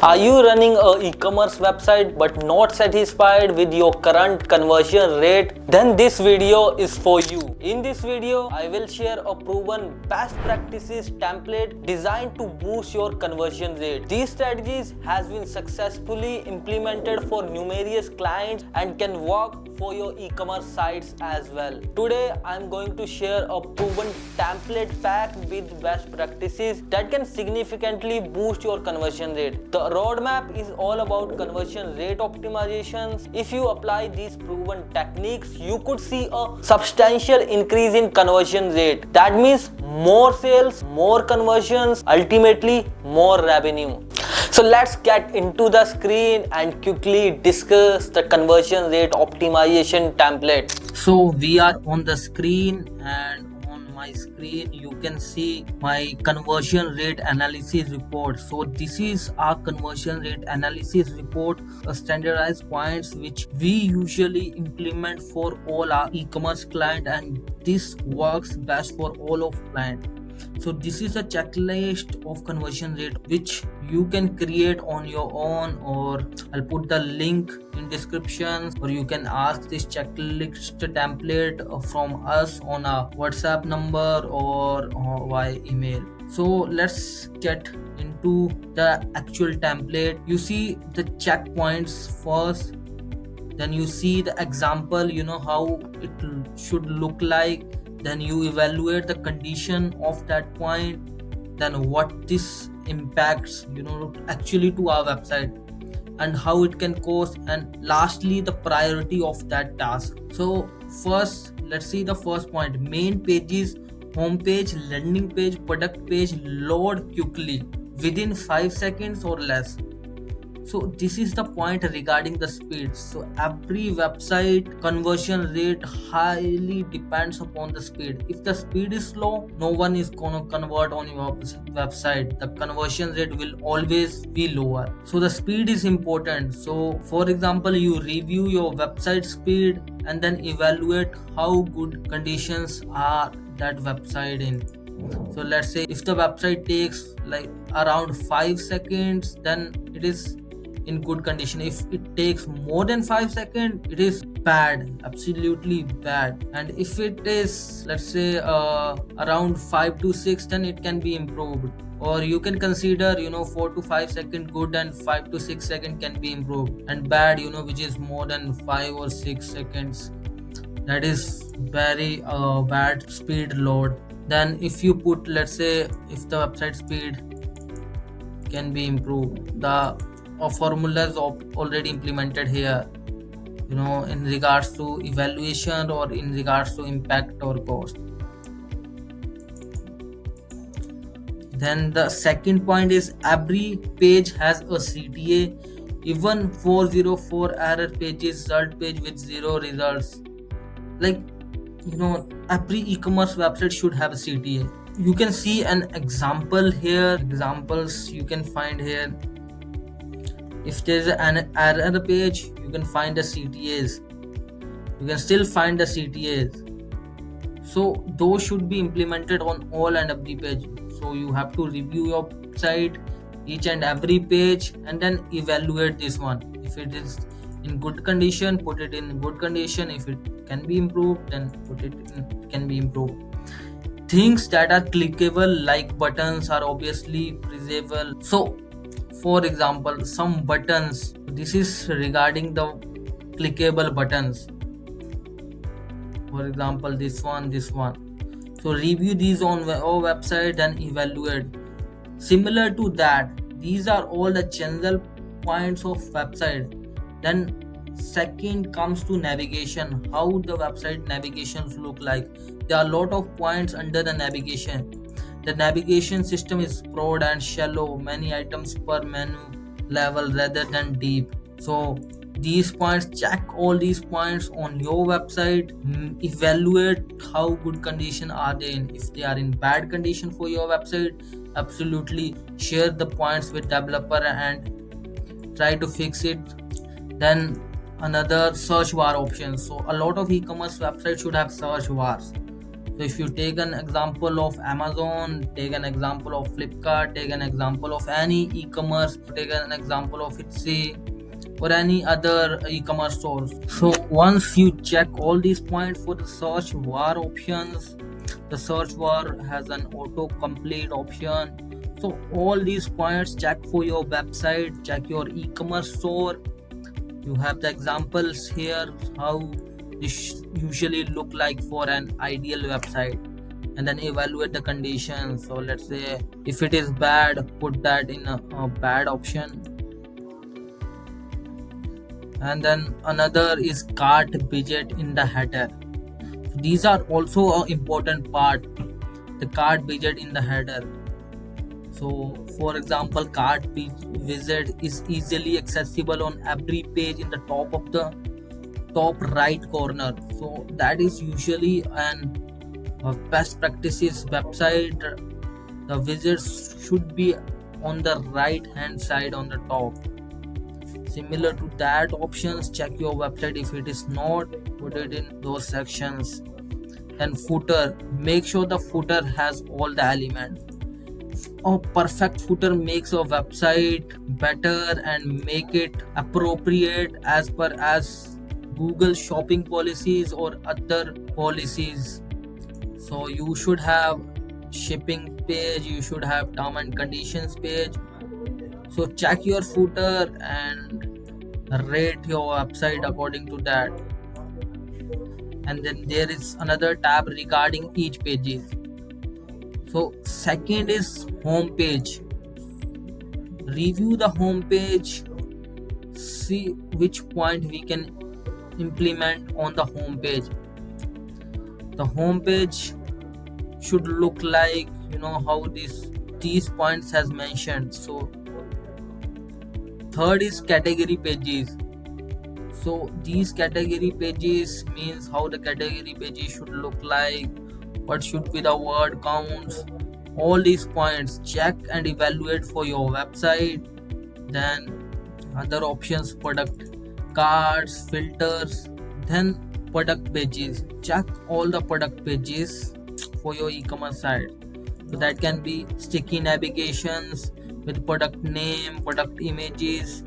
Are you running a e-commerce website but not satisfied with your current conversion rate? Then this video is for you. In this video, I will share a proven best practices template designed to boost your conversion rate. These strategies has been successfully implemented for numerous clients and can work for your e-commerce sites as well. Today, I'm going to share a proven template packed with best practices that can significantly boost your conversion rate. The roadmap is all about conversion rate optimizations. If you apply these proven techniques, you could see a substantial increase in conversion rate. That means more sales, more conversions, ultimately more revenue. So let's get into the screen and quickly discuss the conversion rate optimization template. So we are on the screen, and on my screen you can see my conversion rate analysis report. So this is our conversion rate analysis report, a standardized points which we usually implement for all our e-commerce client, and this works best for all of client. So this is a checklist of conversion rate which you can create on your own, or I'll put the link in description, or you can ask this checklist template from us on our WhatsApp number or via email. So let's get into the actual template. You see the checkpoints first, then you see the example, how it should look like, then you evaluate the condition of that point, then what this impacts actually to our website and how it can cost, and lastly the priority of that task. So first, let's see the first point: main pages, home page, landing page, product page load quickly within 5 seconds or less. So this is the point regarding the speed. So every website conversion rate highly depends upon the speed. If the speed is slow, no one is gonna convert on your website. The conversion rate will always be lower. So the speed is important. So for example, you review your website speed and then evaluate how good conditions are that website in. So let's say if the website takes like around 5 seconds, then it is in good condition. If it takes more than 5 seconds, it is bad, absolutely bad. And if it is, let's say, around 5 to 6, then it can be improved. Or you can consider 4 to 5 seconds good and 5 to 6 seconds can be improved. And bad, which is more than 5 or 6 seconds, that is very bad speed load. Then if you put, let's say, if the website speed can be improved, the formulas already implemented here, in regards to evaluation or in regards to impact or cost. Then the second point is every page has a CTA. Even 404 error pages, result page with 0 results. Like, every e-commerce website should have a CTA. You can see an example here. Examples you can find here. If there's an error page, you can find the CTAs. You can still find the CTAs. So those should be implemented on all and every page. So you have to review your site, each and every page, and then evaluate this one. If it is in good condition, put it in good condition. If it can be improved, then put it in can be improved. Things that are clickable like buttons are obviously preservable. So for example, some buttons, this is regarding the clickable buttons. For example, this one. So review these on our website and evaluate. Similar to that, these are all the general points of website. Then second comes to navigation, how the website navigations look like. There are a lot of points under the navigation. The navigation system is broad and shallow, many items per menu level rather than deep. So these points, check all these points on your website, evaluate how good condition are they in. If they are in bad condition for your website, absolutely share the points with developer and try to fix it. Then another, search bar options. So a lot of e-commerce websites should have search bars. So if you take an example of Amazon, take an example of Flipkart, take an example of any e-commerce, take an example of Etsy or any other e-commerce stores. So once you check all these points for the search bar options, the search bar has an auto complete option. So all these points, check for your website, check your e-commerce store. You have the examples here how this usually look like for an ideal website, and then evaluate the conditions. So let's say if it is bad, put that in a bad option. And then another is cart widget in the header. So these are also an important part, the cart widget in the header. So for example, cart widget is easily accessible on every page in the top of the top right corner. So that is usually a best practices website. The widgets should be on the right hand side on the top. Similar to that options, check your website. If it is not, put it in those sections. Then footer, make sure the footer has all the elements. A perfect footer makes a website better and make it appropriate as per as Google shopping policies or other policies. So you should have shipping page, you should have term and conditions page. So check your footer and rate your website according to that. And then there is another tab regarding each pages. So second is home page. Review the home page, see which point we can implement on the home page. The home page should look like, how these points has mentioned. So third is category pages. So these category pages means how the category pages should look like, what should be the word counts. All these points check and evaluate for your website. Then other options, product cards, filters, then product pages. Check all the product pages for your e-commerce site. So that can be sticky navigations with product name, product images.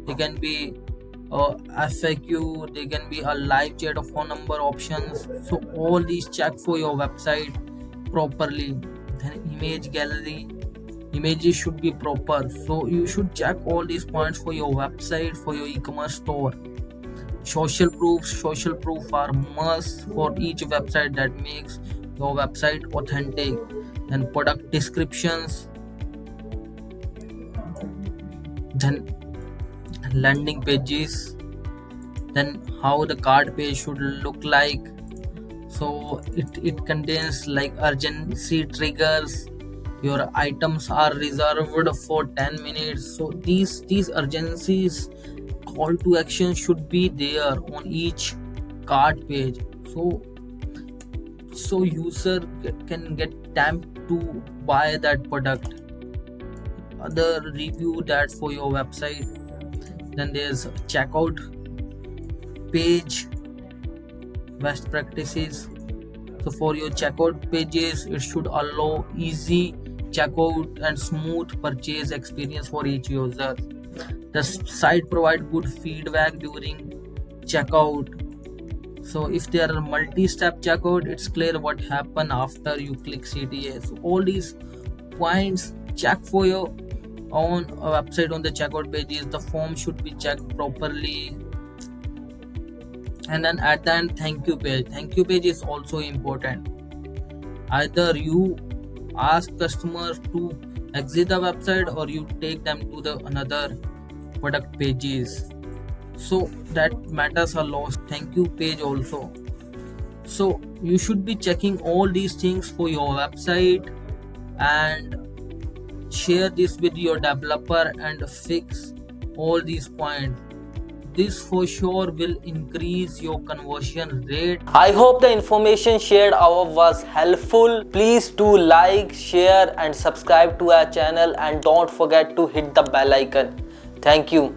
They can be FAQ, they can be a live chat or phone number options. So all these check for your website properly. Then image gallery, images should be proper. So you should check all these points for your website, for your e-commerce store. Social proof are must for each website that makes your website authentic. Then product descriptions, then landing pages, then how the cart page should look like. So it contains like urgency triggers, your items are reserved for 10 minutes. So these urgencies, call to action should be there on each cart page. So user can get time to buy that product. Other review that for your website. Then there's checkout page best practices. So for your checkout pages, it should allow easy checkout and smooth purchase experience for each user. The site provide good feedback during checkout. So if there are multi-step checkout, it's clear what happened after you click CTA. So all these points check for your on a website. On the checkout pages, the form should be checked properly. And then at the end, thank you page is also important. Either you ask customers to exit the website or you take them to the another product pages. So that matters a lot. Thank you page also. So you should be checking all these things for your website and share this with your developer and fix all these points. This for sure will increase your conversion rate. I hope the information shared above was helpful. Please do like, share and subscribe to our channel, and don't forget to hit the bell icon. Thank you.